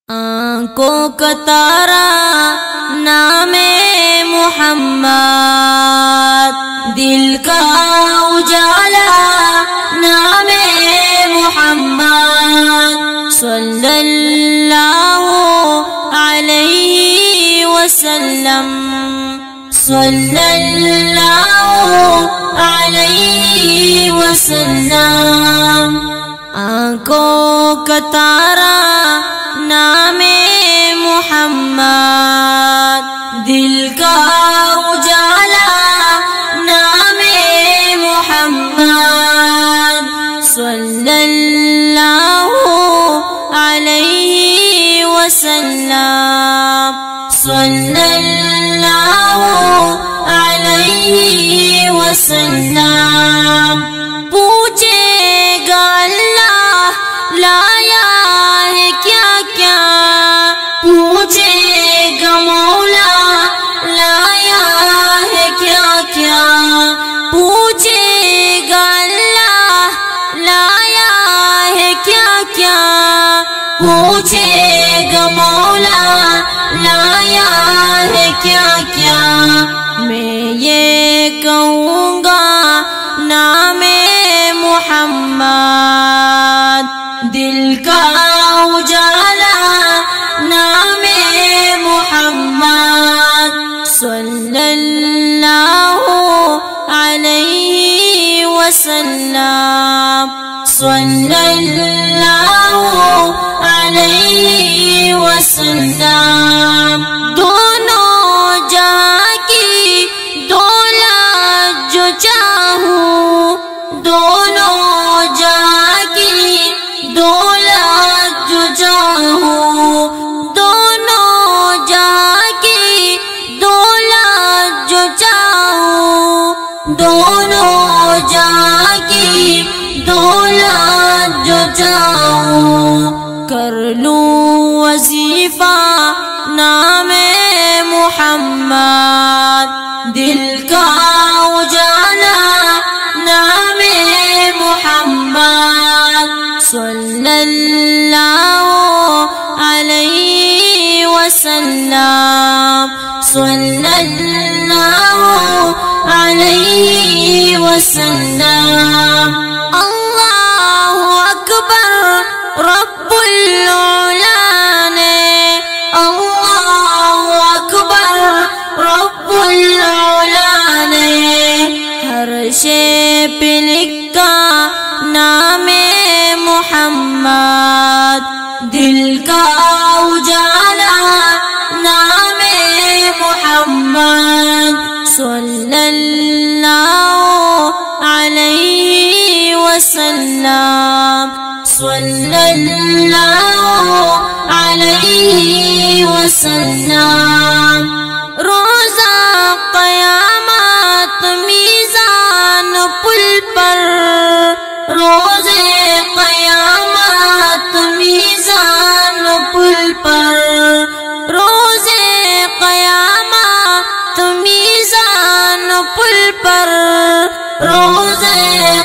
آنکھوں کا تارا نام محمد، دل کا اجالا نام محمد، صلی اللہ علیہ وسلم، صلی اللہ علیہ وسلم۔ آنکھوں کا تارا نام محمد، دل کا اجالا نام محمد، صلی اللہ علیہ وسلم، صلی اللہ علیہ وسلم۔ پوچھے گا اللہ لایا ہے کیا کیا، پوچھے گا مولا لایا ہے کیا کیا، پوچھے گا اللہ لایا ہے کیا کیا، پوچھے گا مولا لایا ہے کیا کیا۔ میں یہ کہوں گا نام محمد، دل کا اجالا نام محمد، صلی اللہ علیہ وسلم، صلی اللہ علیہ وسلم۔ دونوں جہاں کی دولت جو چاہوں، دونوں جہاں کی دولت جو چاہوں، دونوں جہاں کی دولت جو چاہوں، دونوں جہاں کی دولت جو چاہوں، کر لوں وظیفہ نام محمد، دل کا اجالا نام محمد، صلی اللہ علیہ وسلم، صلی اللہ علیہ وسلم۔ اللہ اکبر رب العلا نے، اللہ اکبر رب العلا نے، ہر شے پہ لکھا نام محمد، دل کا اجالا نام محمد، صلی اللہ علیہ وسلم، صلی اللہ علیہ وسلم۔ روزہ قیامت میزان پل پر، روزے قیامت میزان پل پر، روزے قیامت میزان پل پر، روزے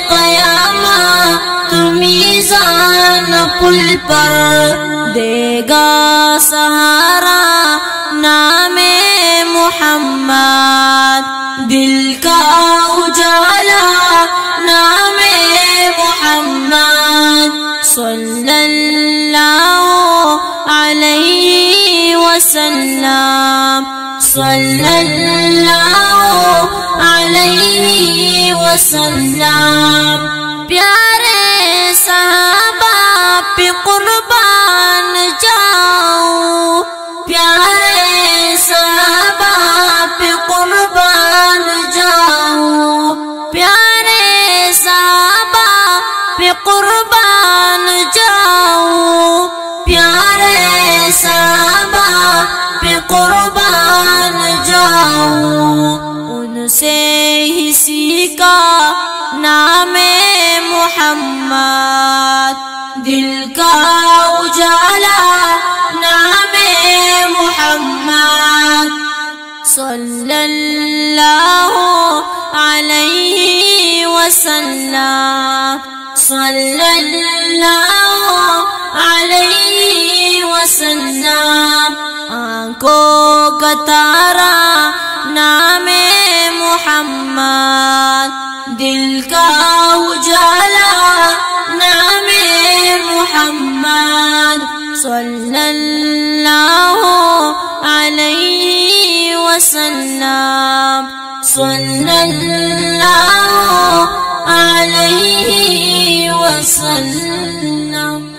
قیامت میزان پل پر، دے گا سہارا نام محمد، دل کا اجالا نام محمد، صلی اللہ علیہ وسلم، صلی اللہ علیہ وسلم۔ پیارے صحابہ پہ قربان جاؤں، پیارے صحابہ پہ قربان جاؤں، پیارے صحابہ پہ قربان جاؤں، پیارے صحابہ پہ قربان جاؤں، ان سے ہی سیکھا نام محمد، دل کا اجالا نام محمد، صلی اللہ علیہ وسلم، صلی اللہ علیہ وسلم۔ وسلم آنکھوں کا تارا نام محمد دل کا اجالا نام محمد صلی اللہ علیہ وسلم صلی اللہ علیہ وسلم.